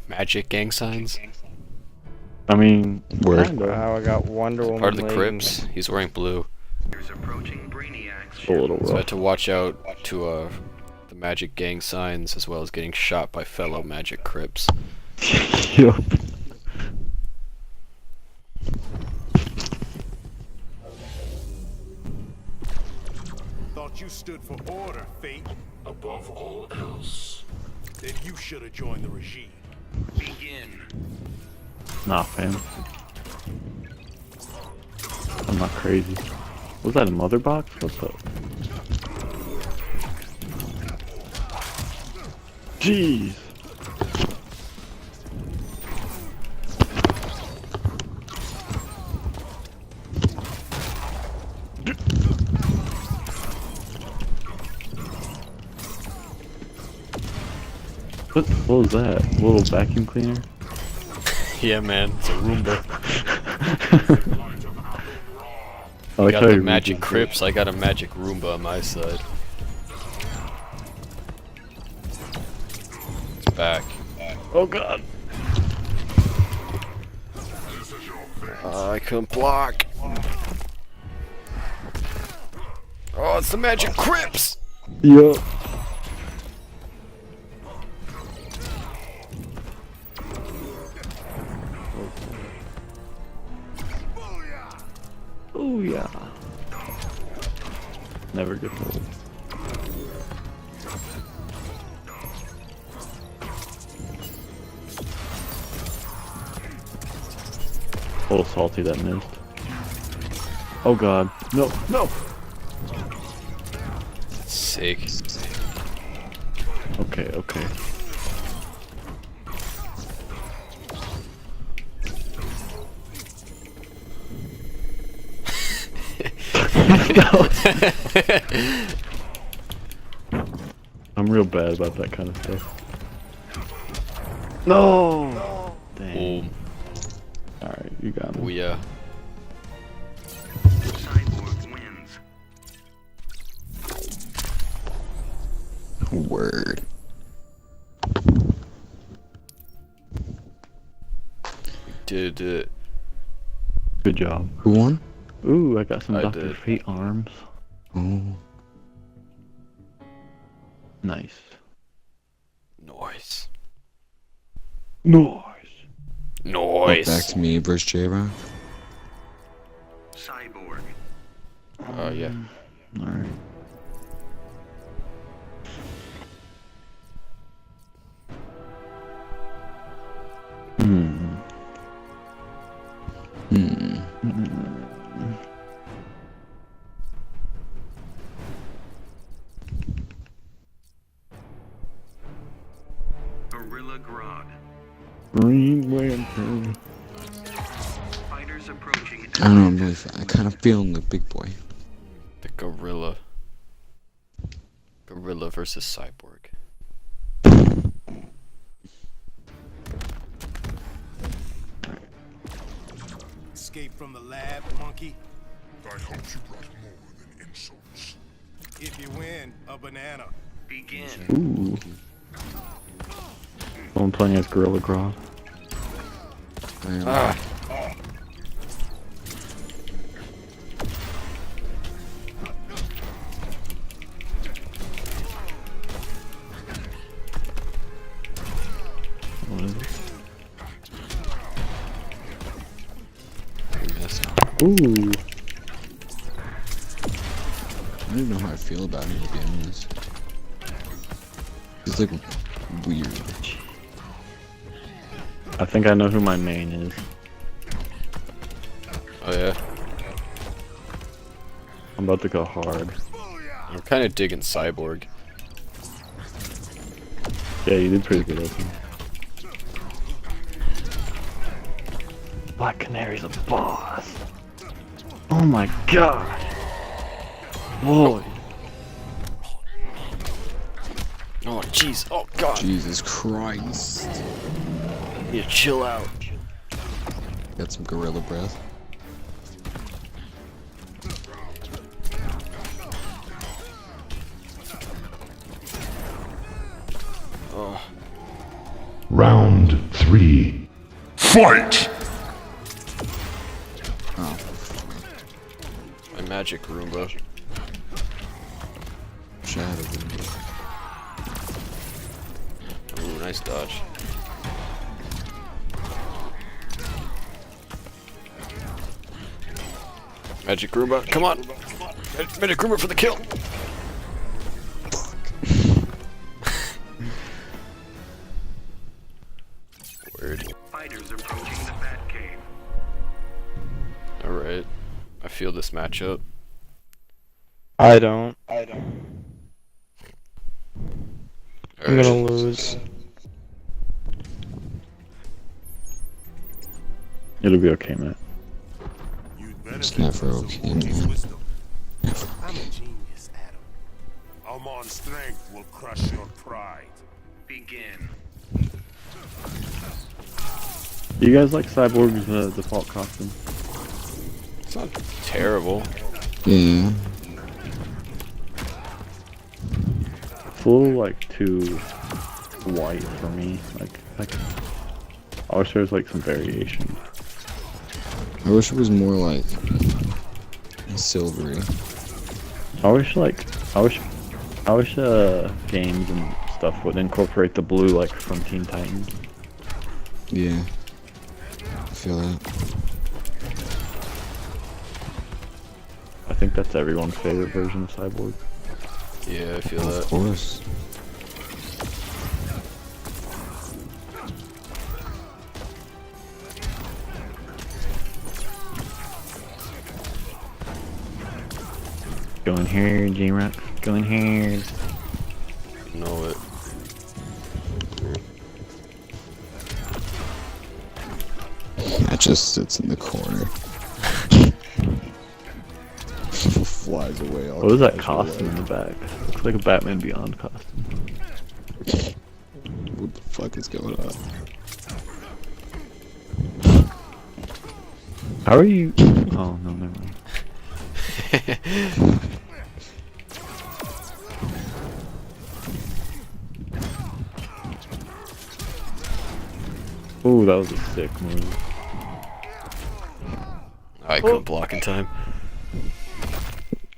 Magic gang signs. I mean, Word. kinda. Wow, I got Wonder Woman. Part of the leggings. Crips. He's wearing blue. A little So I had rough. to watch out to the Magic gang signs as well as getting shot by fellow Magic Crips. Yup. Thought you stood for order, Fate. Above all else. Then you should have joined the regime. Begin. Nah, fam. I'm not crazy. Was that a mother box? What's up? Jeez. What was that? A little vacuum cleaner? Yeah, man. It's a Roomba. Oh, You got the Magic Crips. I got a Magic Roomba on my side. It's back. Oh god. I couldn't block. Oh, it's the Magic Crips! Yup. Oh yeah. Never get old. A little salty that missed. Oh god. No, no! Sick. Okay, okay. I'm real bad about that kind of stuff. No! Dang. Boom. Alright, you got Oh me. yeah. Word. Did it. Good job. Who won? Ooh, I got some I Dr. did. Fate arms. Oh. Nice. Noise. Nice. Noise. Back to me versus J-Rock. Yeah. Alright. Hmm. Hmm. Green Lantern. I don't know, I'm really I kind of feeling the big boy. The gorilla. Gorilla versus cyborg. Escape from the lab, monkey. I hope you brought more than insults. If you win, a banana. Begin. Ooh. I'm playing as Gorilla Grodd. I am. Ah. What is it? I missed. Ooh. I don't even know how I feel about him, to be honest. He's like weird. I think I know who my main is. Oh yeah. I'm about to go hard. I'm kind of digging cyborg. Yeah, you did pretty good at him. Black Canary's a boss. Oh my god. Boy. Oh jeez. Oh god. Jesus Christ. You chill out. Got some gorilla breath. Oh. Round 3. Fight! Oh. My magic Roomba. Shadow Roomba. Ooh, nice dodge. Magic Roomba, come on! Magic Roomba for the kill! Word. Fighters approaching the Bat Cave. Alright. I feel this matchup. I don't. I'm Alright. gonna lose. It'll be okay, Matt. You'd It's benefit never from okay, some Wookiee's man. wisdom. I'm a genius, Adam. Almon's strength will crush your pride. Begin. Do you guys like Cyborg's default costume? It's not terrible. Yeah. It's a little like too white for me. Like I wish there was like some variation. I wish it was more like silvery. I wish games and stuff would incorporate the blue like from Teen Titans. Yeah. I feel that. I think that's everyone's favorite version of Cyborg. Yeah, I feel Of that. course. Go in here, J-Rock. Go in here. Know it. That just sits in the corner. Flies away all What is that casual costume in like. the back? Looks like a Batman Beyond costume. What the fuck is going on? How are you? Oh no, never mind. Ooh, that was a sick move. I couldn't block in time.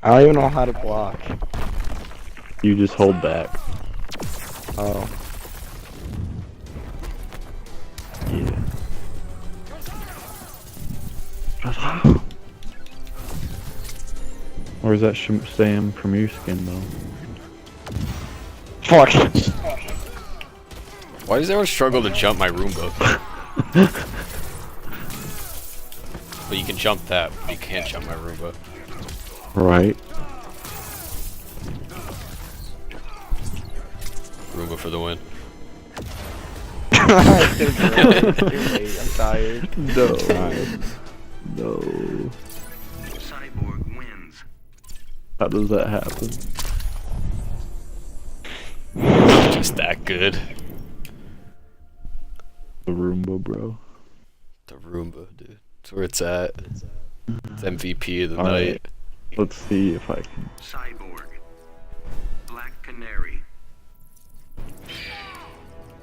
I don't even know how to block. You just hold back. Oh. Yeah. Where's that Sam Premier skin though? Fuck. Why does everyone struggle to jump my Roomba? But you can jump that, but you can't jump my Roomba. Right. Roomba for the win. It's too late. I'm tired. No. No. Cyborg wins. How does that happen? Just that good. The Roomba, bro. The Roomba, dude. That's where it's at. It's MVP of the Alright. night. Let's see if I can. Cyborg. Black Canary.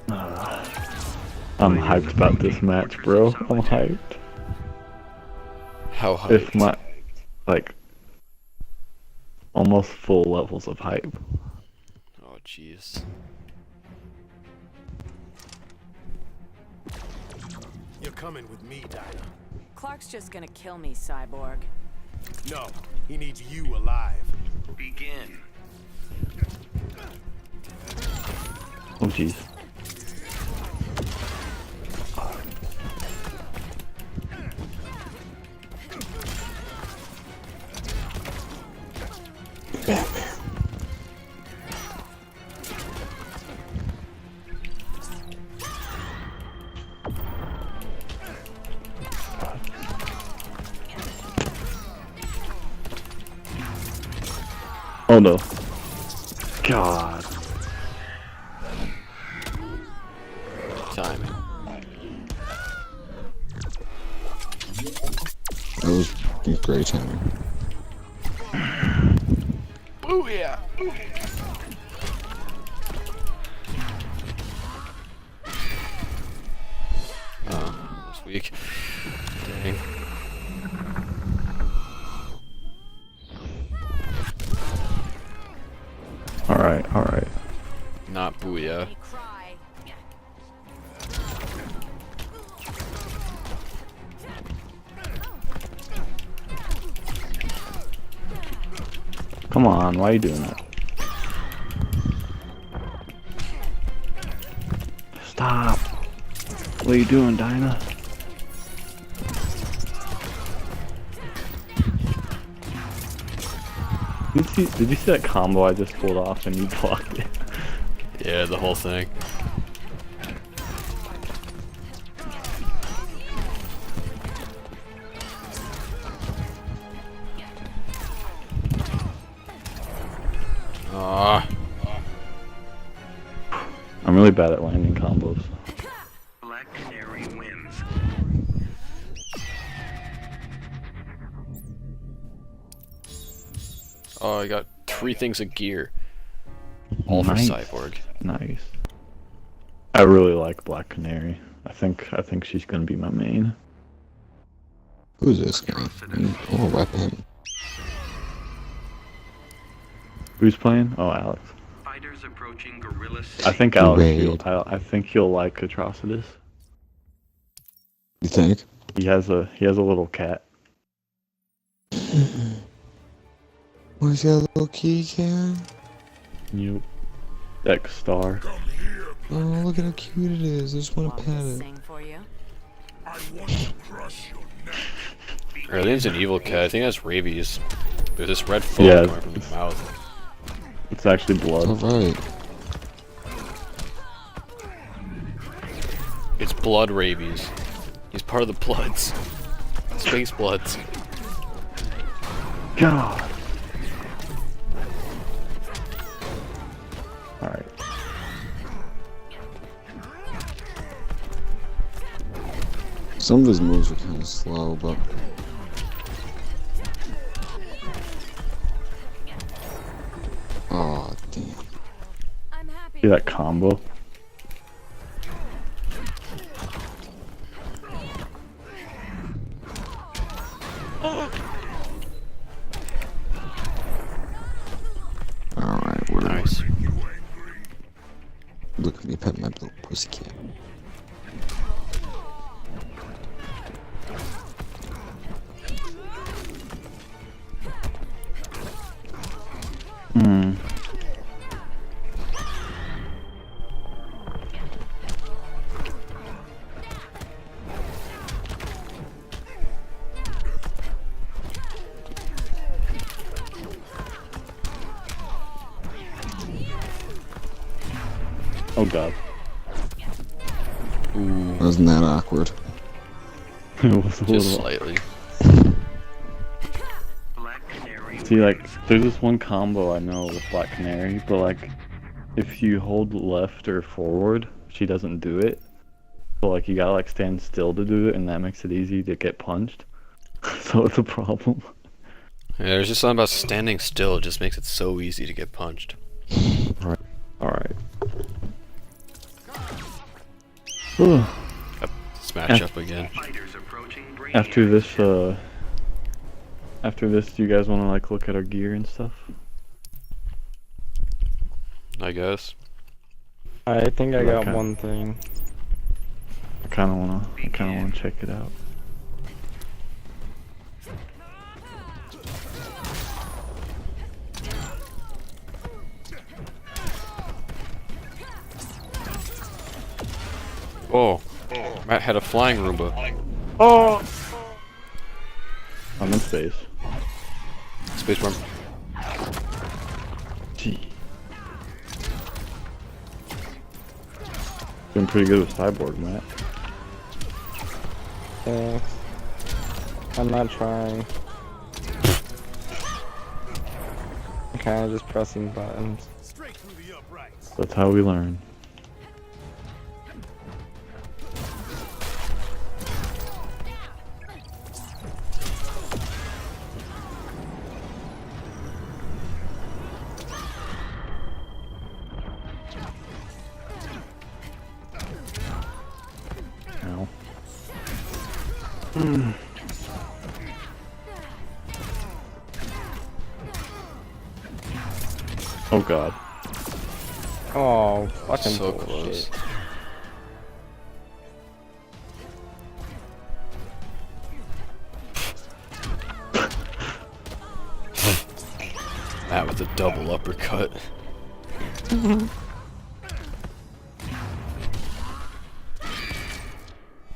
I'm hyped about this match, bro. I'm hyped. How hyped? If my, like, almost full levels of hype. Oh, jeez. You're coming with me, Dinah. Clark's just gonna kill me, Cyborg. No, he needs you alive. Begin. Oh, jeez. Oh no. God. Timing. That was great timing. Oh yeah. weak. Dang. Alright, alright. Not booyah. Me cry. Come on, why are you doing that? Stop! What are you doing, Dinah? Did you see that combo I just pulled off and you blocked it? Yeah, the whole thing. Ah. I'm really bad at landing combos. Black Canary wins. Oh, I got 3 things of gear. All Nice. for Cyborg. Nice. I really like Black Canary. I think she's gonna be my main. Who's this guy? Oh, rep him. Who's playing? Oh, Alex. Fighters approaching Gorilla City. I think Alex. Raid. I think he'll like Atrocitus. You think? He has a little cat. Where's your little kitty cat? Yep. X Star. Oh, look at how cute it is. I just want to Want me pet to it. sing for you? I want to crush your neck. I think it's an evil cat. I think that's rabies. There's this red foam Yeah, coming from the mouth. It's actually blood. Alright. It's blood rabies. He's part of the Bloods. Space Bloods. God. Alright. Some of his moves are kind of slow, but oh damn! I'm happy. See that combo? All right, we're Nice. look at me pet my little pussycat. Hmm. Oh god. Ooh, Wasn't that awkward? It was a just little. slightly. Black Canary See, like, there's this one combo I know with Black Canary, but like, if you hold left or forward, she doesn't do it. So like, you gotta like stand still to do it, and that makes it easy to get punched. So it's a problem. Yeah, there's just something about standing still. It just makes it so easy to get punched. Alright. Smash up again. Fighters approaching Brainiac. After this, do you guys want to like look at our gear and stuff? I guess. I think I got Okay. one thing. I kind of wanna check it out. Oh, Matt had a flying Roomba. Oh! I'm in space. Space worm. Gee. Doing pretty good with Cyborg, Matt. Thanks. I'm not trying. I'm kind of just pressing buttons. Straight through the uprights. That's how we learn. Ow. Oh god. Oh, fucking So bullshit. close. Matt with a double uppercut.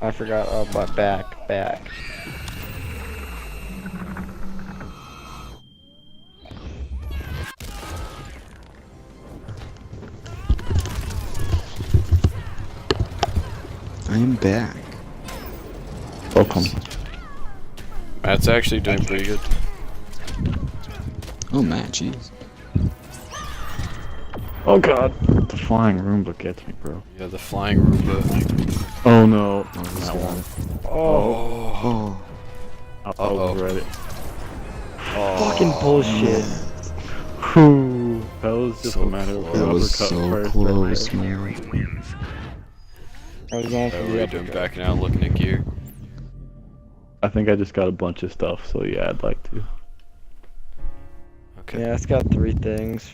I forgot. Oh, but back. I am back. Welcome. Matt's actually doing pretty good. Oh, Matt, jeez. Oh god. The flying Roomba gets me, bro. Yeah, the flying Roomba. Oh no. Oh, he's That got one. it. Oh, Oh, I overread it. fucking bullshit. Whew. That was just So a matter of close. that was uppercut so first. close, Canary man. wins. I was going for What are the you doing? uppercut. Backing out, looking at gear. I think I just got a bunch of stuff, so yeah, I'd like to. Okay. Yeah, it's got 3 things.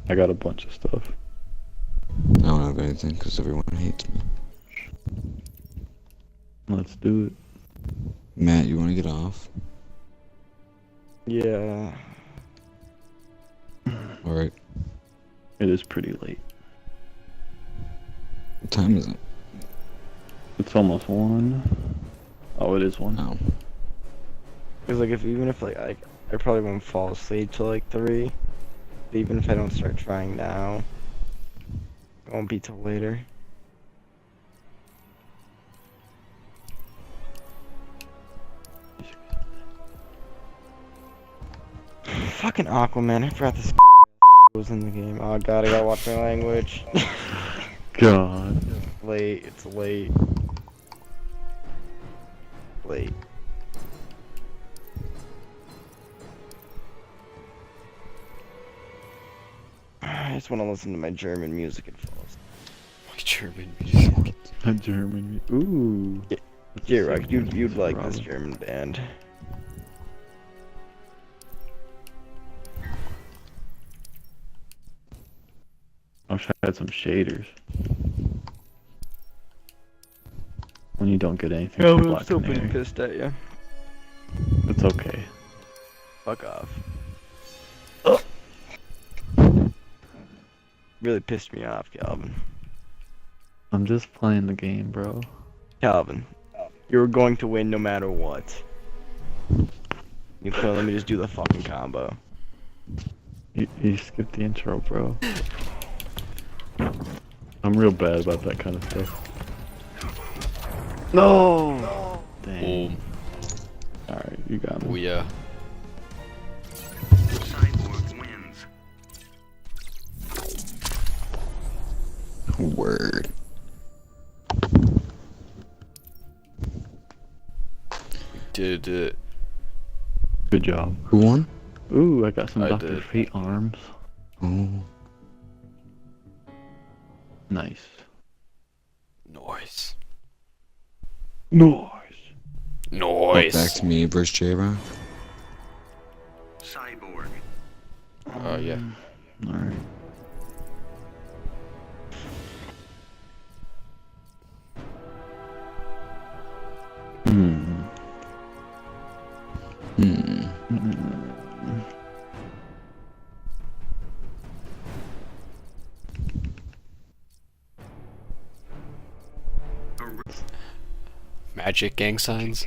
I got a bunch of stuff. I don't have anything because everyone hates me. Let's do it. Matt, you want to get off? Yeah. Alright. It is pretty late. What time is it? It's almost 1. Oh, it is 1. Oh. Cause like even if like I probably won't fall asleep till like 3. But even if I don't start trying now, it won't be till later. Fucking Aquaman, I forgot this was in the game. Oh god, I gotta watch my language. God. Late, it's late. Late. I just want to listen to my German music and fall asleep. Like German music. A German. Ooh. Yeah, right, you'd like this Robin. German band. I wish I had some shaders. When you don't get anything from Black Canary. pissed at you. It's okay. Fuck off. Really pissed me off, Calvin. I'm just playing the game, bro. Calvin, you're going to win no matter what. You can let me just do the fucking combo. You skipped the intro, bro. I'm real bad about that kind of stuff. No! Dang. Boom. Alright, you got Oh me. yeah. Cyborg wins. Word. Did it. Good job. Who won? Ooh, I got some I Dr. did. Fate arms. Oh. Nice. Noise. Nice. Noise. Back to me versus J-Rock. Cyborg. Yeah. Alright. Hmm. Magic gang signs.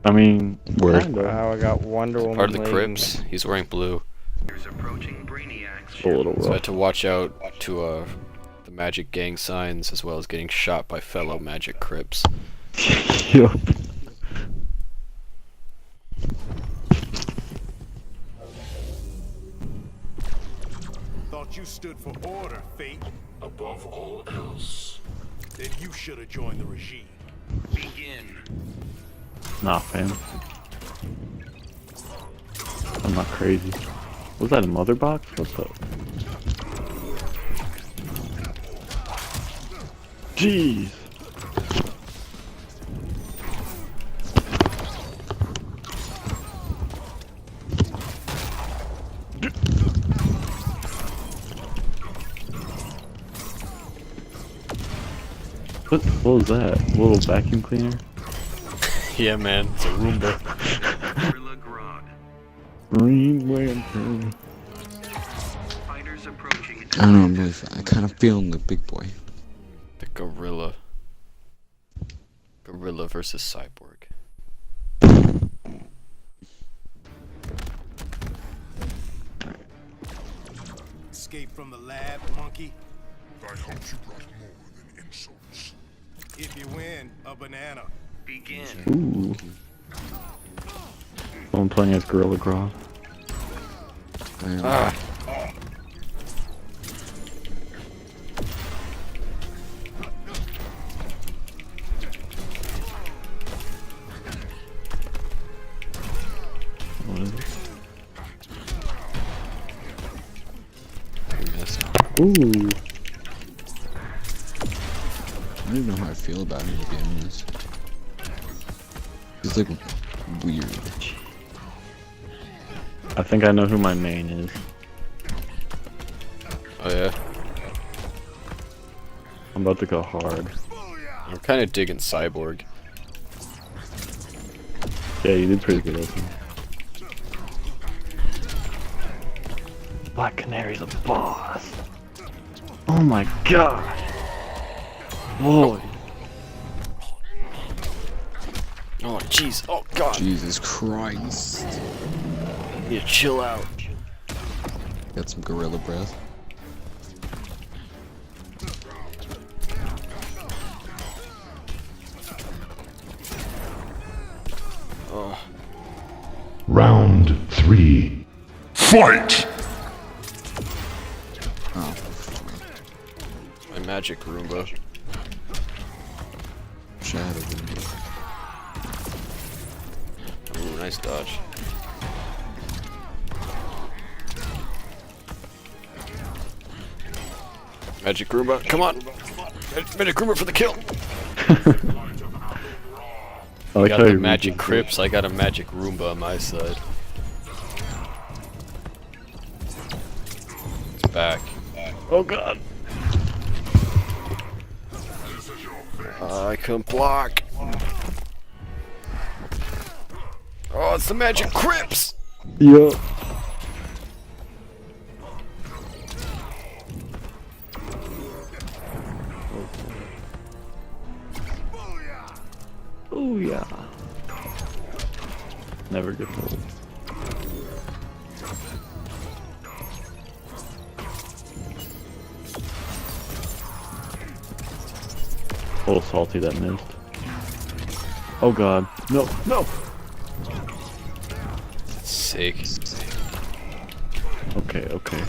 I mean, Word. kinda. Wow, I got Wonder Woman. Part of the laying- Crips. He's wearing blue. There's approaching Brainiac's A little ship. So I had rough. to watch out to the magic gang signs as well as getting shot by fellow magic Crips. Yup. Thought you stood for order, Fate. Above all else. Then you should have joined the regime. Begin. Nah, fam. I'm not crazy. Was that a mother box? What's up? Jeez. What was that? A little vacuum cleaner? Yeah, man, it's a Roomba. Gorilla Grodd. Green Lantern. Fighters approaching. I don't know, I'm really, I kind of feeling the big boy. The gorilla. Gorilla versus cyborg. Escape from the lab, monkey. I hope you brought more than insults. If you win, a banana. Begin. Ooh. Someone playing as Gorilla Grodd. I am. Ah! What is it? I missed. Ooh. I don't even know how I feel about it, to be honest. It's like weird. I think I know who my main is. Oh yeah? I'm about to go hard. I'm kind of digging cyborg. Yeah, you did pretty good, I think. Black Canary's a boss. Oh my god. Boy. Oh jeez, oh god. Jesus Christ. You need to chill out. Got some gorilla breath. Oh. Round 3. Fight! Oh. My magic Roomba. Shadow. Ooh, nice dodge. Magic Roomba, come on! Magic Roomba for the kill! I You like got how the you magic read Crips, I got a magic Roomba on my side. It's back. Oh god. I can block! Oh, it's the magic Crips! Yup. Oh yeah. Never gets old. A little salty that missed. Oh god. No, no! Sick. Okay, okay.